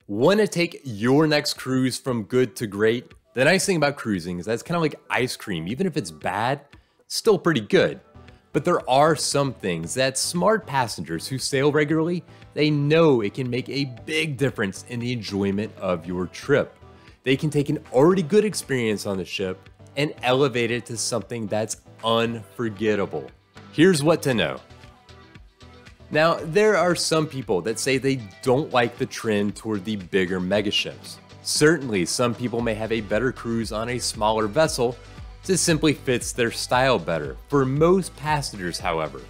Want to take your next cruise from good to great? The nice thing about cruising is that it's kind of like ice cream. Even if it's bad, it's still pretty good. But there are some things that smart passengers who sail regularly, they know it can make a big difference in the enjoyment of your trip. They can take an already good experience on the ship and elevate it to something that's unforgettable. Here's what to know. Now, there are some people that say they don't like the trend toward the bigger megaships. Certainly, some people may have a better cruise on a smaller vessel. This simply fits their style better. For most passengers, however,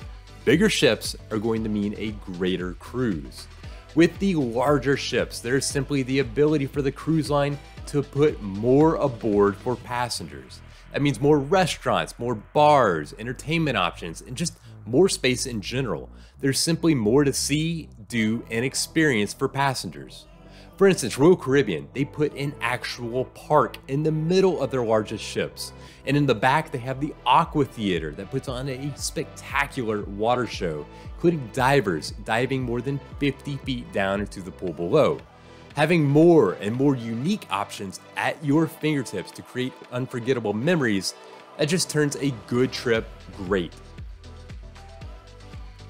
bigger ships are going to mean a greater cruise. With the larger ships, there's simply the ability for the cruise line to put more aboard for passengers. That means more restaurants, more bars, entertainment options, and just more space in general. There's simply more to see, do, and experience for passengers. For instance, Royal Caribbean, they put an actual park in the middle of their largest ships. And in the back, they have the Aqua Theater that puts on a spectacular water show, including divers diving more than 50 feet down into the pool below. Having more and more unique options at your fingertips to create unforgettable memories, that just turns a good trip great.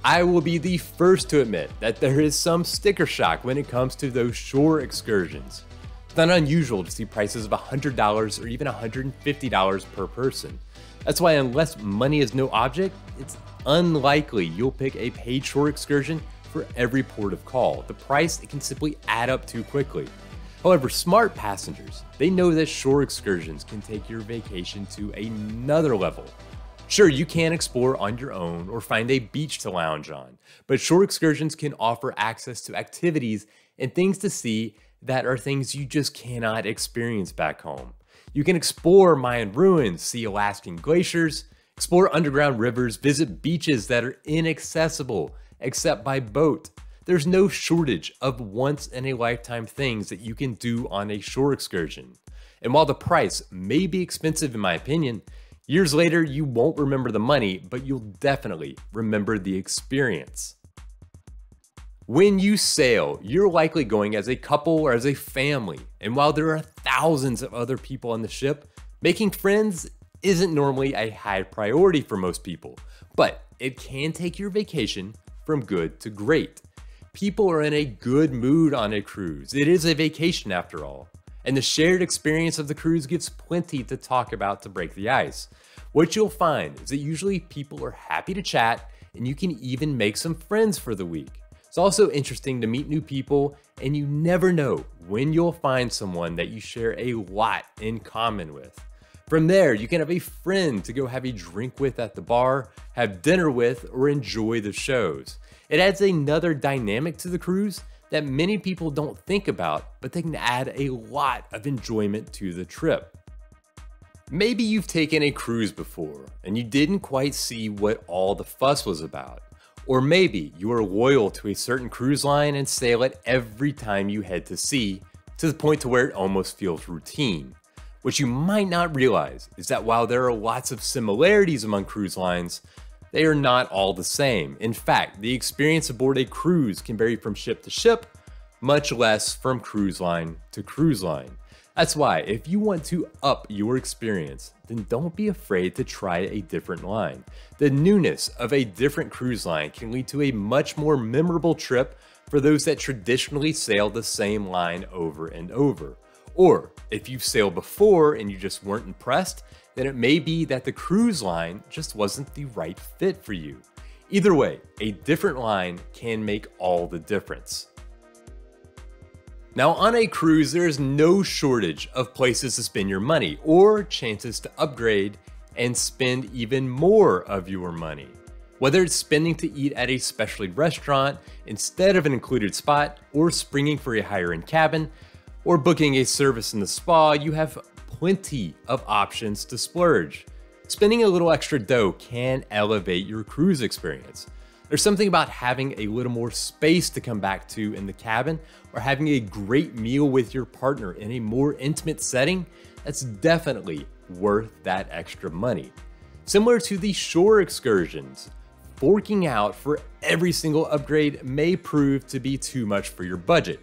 I will be the first to admit that there is some sticker shock when it comes to those shore excursions. It's not unusual to see prices of $100 or even $150 per person. That's why unless money is no object, it's unlikely you'll pick a paid shore excursion for every port of call. The price, it can simply add up too quickly. However, smart passengers, they know that shore excursions can take your vacation to another level. Sure, you can explore on your own or find a beach to lounge on, but shore excursions can offer access to activities and things to see that are things you just cannot experience back home. You can explore Mayan ruins, see Alaskan glaciers, explore underground rivers, visit beaches that are inaccessible except by boat. There's no shortage of once-in-a-lifetime things that you can do on a shore excursion. And while the price may be expensive in my opinion, years later, you won't remember the money, but you'll definitely remember the experience. When you sail, you're likely going as a couple or as a family. And while there are thousands of other people on the ship, making friends isn't normally a high priority for most people, but it can take your vacation from good to great. People are in a good mood on a cruise. It is a vacation after all. And the shared experience of the cruise gives plenty to talk about to break the ice. What you'll find is that usually people are happy to chat and you can even make some friends for the week. It's also interesting to meet new people and you never know when you'll find someone that you share a lot in common with. From there, you can have a friend to go have a drink with at the bar, have dinner with, or enjoy the shows. It adds another dynamic to the cruise that many people don't think about, but they can add a lot of enjoyment to the trip. Maybe you've taken a cruise before and you didn't quite see what all the fuss was about. Or maybe you are loyal to a certain cruise line and sail it every time you head to sea, to the point to where it almost feels routine. What you might not realize is that while there are lots of similarities among cruise lines, they are not all the same. In fact, the experience aboard a cruise can vary from ship to ship, much less from cruise line to cruise line. That's why if you want to up your experience, then don't be afraid to try a different line. The newness of a different cruise line can lead to a much more memorable trip for those that traditionally sail the same line over and over. Or if you've sailed before and you just weren't impressed, then it may be that the cruise line just wasn't the right fit for you. Either way, a different line can make all the difference. Now on a cruise, there is no shortage of places to spend your money or chances to upgrade and spend even more of your money. Whether it's spending to eat at a specialty restaurant instead of an included spot, or springing for a higher-end cabin, or booking a service in the spa, you have plenty of options to splurge. Spending a little extra dough can elevate your cruise experience. There's something about having a little more space to come back to in the cabin, or having a great meal with your partner in a more intimate setting that's definitely worth that extra money. Similar to the shore excursions, forking out for every single upgrade may prove to be too much for your budget.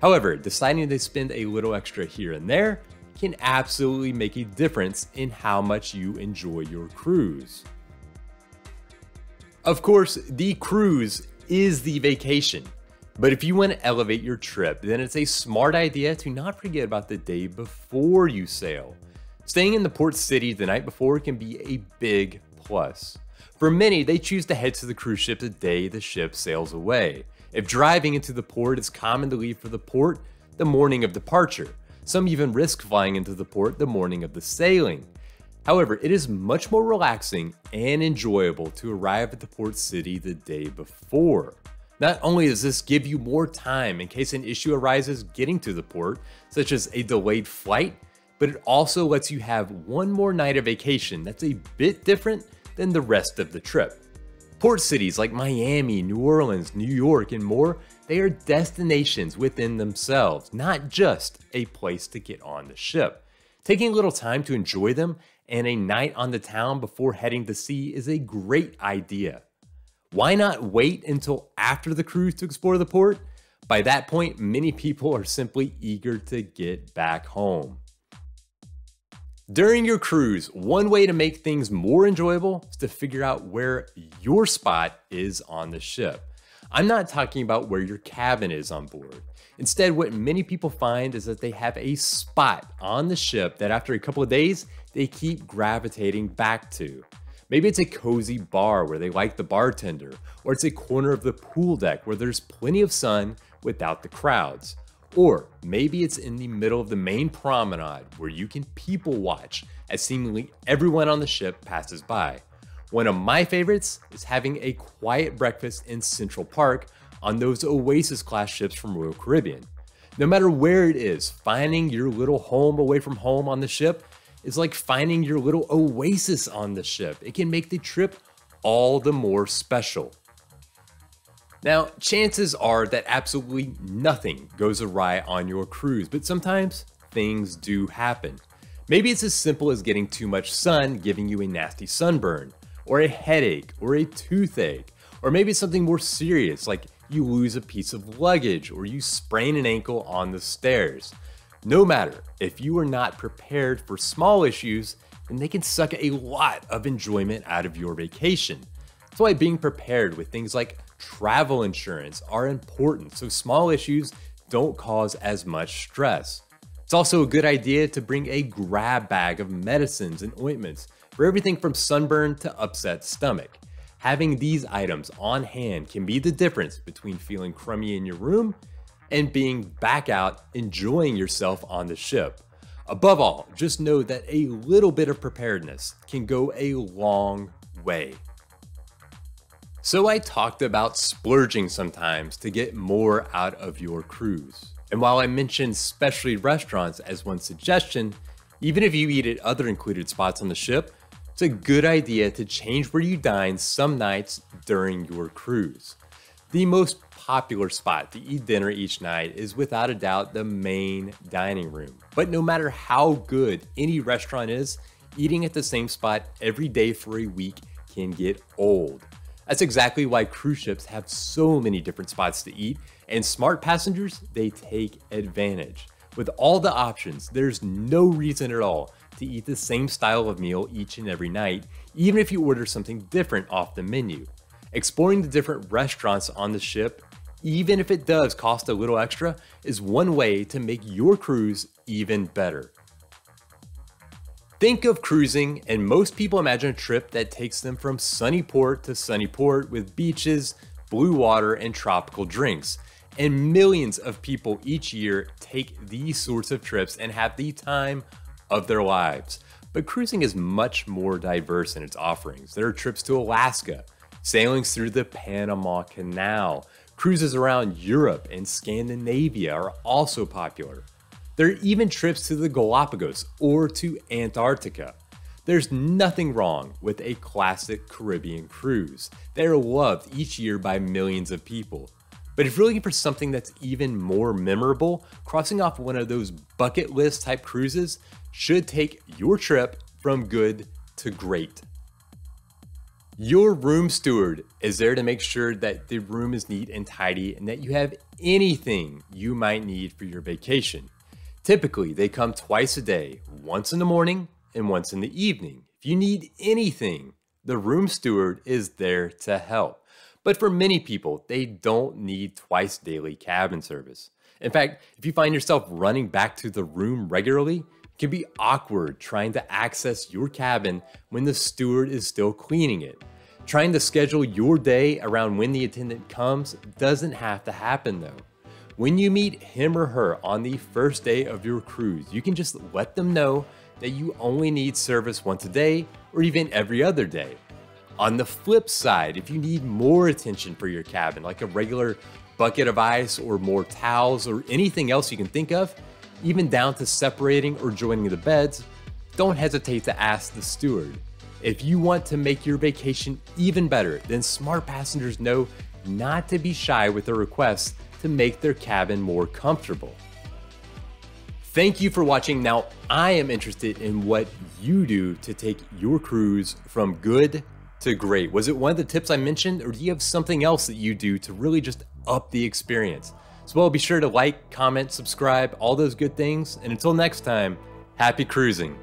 However, deciding to spend a little extra here and there can absolutely make a difference in how much you enjoy your cruise. Of course, the cruise is the vacation, but if you want to elevate your trip, then it's a smart idea to not forget about the day before you sail. Staying in the port city the night before can be a big plus. For many, they choose to head to the cruise ship the day the ship sails away. If driving into the port, it's common to leave for the port the morning of departure. Some even risk flying into the port the morning of the sailing. However, it is much more relaxing and enjoyable to arrive at the port city the day before. Not only does this give you more time in case an issue arises getting to the port, such as a delayed flight, but it also lets you have one more night of vacation that's a bit different than the rest of the trip. Port cities like Miami, New Orleans, New York, and more, they are destinations within themselves, not just a place to get on the ship. Taking a little time to enjoy them and a night on the town before heading to sea is a great idea. Why not wait until after the cruise to explore the port? By that point, many people are simply eager to get back home. During your cruise, one way to make things more enjoyable is to figure out where your spot is on the ship. I'm not talking about where your cabin is on board. Instead, what many people find is that they have a spot on the ship that after a couple of days, they keep gravitating back to. Maybe it's a cozy bar where they like the bartender, or it's a corner of the pool deck where there's plenty of sun without the crowds. Or maybe it's in the middle of the main promenade where you can people watch as seemingly everyone on the ship passes by. One of my favorites is having a quiet breakfast in Central Park on those Oasis class ships from Royal Caribbean. No matter where it is, finding your little home away from home on the ship is like finding your little oasis on the ship. It can make the trip all the more special. Now, chances are that absolutely nothing goes awry on your cruise, but sometimes things do happen. Maybe it's as simple as getting too much sun giving you a nasty sunburn, or a headache, or a toothache, or maybe it's something more serious like you lose a piece of luggage or you sprain an ankle on the stairs. No matter, if you are not prepared for small issues, then they can suck a lot of enjoyment out of your vacation. That's why being prepared with things like travel insurance are important so small issues don't cause as much stress. It's also a good idea to bring a grab bag of medicines and ointments for everything from sunburn to upset stomach. Having these items on hand can be the difference between feeling crummy in your room and being back out enjoying yourself on the ship. Above all, just know that a little bit of preparedness can go a long way. So I talked about splurging sometimes to get more out of your cruise. And while I mentioned specialty restaurants as one suggestion, even if you eat at other included spots on the ship, it's a good idea to change where you dine some nights during your cruise. The most popular spot to eat dinner each night is without a doubt the main dining room. But no matter how good any restaurant is, eating at the same spot every day for a week can get old. That's exactly why cruise ships have so many different spots to eat, and smart passengers, they take advantage. With all the options, there's no reason at all to eat the same style of meal each and every night, even if you order something different off the menu. Exploring the different restaurants on the ship, even if it does cost a little extra, is one way to make your cruise even better. Think of cruising, and most people imagine a trip that takes them from sunny port to sunny port with beaches, blue water, and tropical drinks. And millions of people each year take these sorts of trips and have the time of their lives. But cruising is much more diverse in its offerings. There are trips to Alaska, sailings through the Panama Canal, cruises around Europe and Scandinavia are also popular. There are even trips to the Galapagos or to Antarctica. There's nothing wrong with a classic Caribbean cruise. They are loved each year by millions of people. But if you're looking for something that's even more memorable, crossing off one of those bucket list type cruises should take your trip from good to great. Your room steward is there to make sure that the room is neat and tidy and that you have anything you might need for your vacation. Typically, they come twice a day, once in the morning and once in the evening. If you need anything, the room steward is there to help. But for many people, they don't need twice daily cabin service. In fact, if you find yourself running back to the room regularly, it can be awkward trying to access your cabin when the steward is still cleaning it. Trying to schedule your day around when the attendant comes doesn't have to happen though. When you meet him or her on the first day of your cruise, you can just let them know that you only need service once a day or even every other day. On the flip side, if you need more attention for your cabin, like a regular bucket of ice or more towels or anything else you can think of, even down to separating or joining the beds, don't hesitate to ask the steward. If you want to make your vacation even better, then smart passengers know not to be shy with their requests to make their cabin more comfortable. Thank you for watching. Now, I am interested in what you do to take your cruise from good to great. Was it one of the tips I mentioned, or do you have something else that you do to really just up the experience? So well, be sure to like, comment, subscribe, all those good things. And until next time, happy cruising.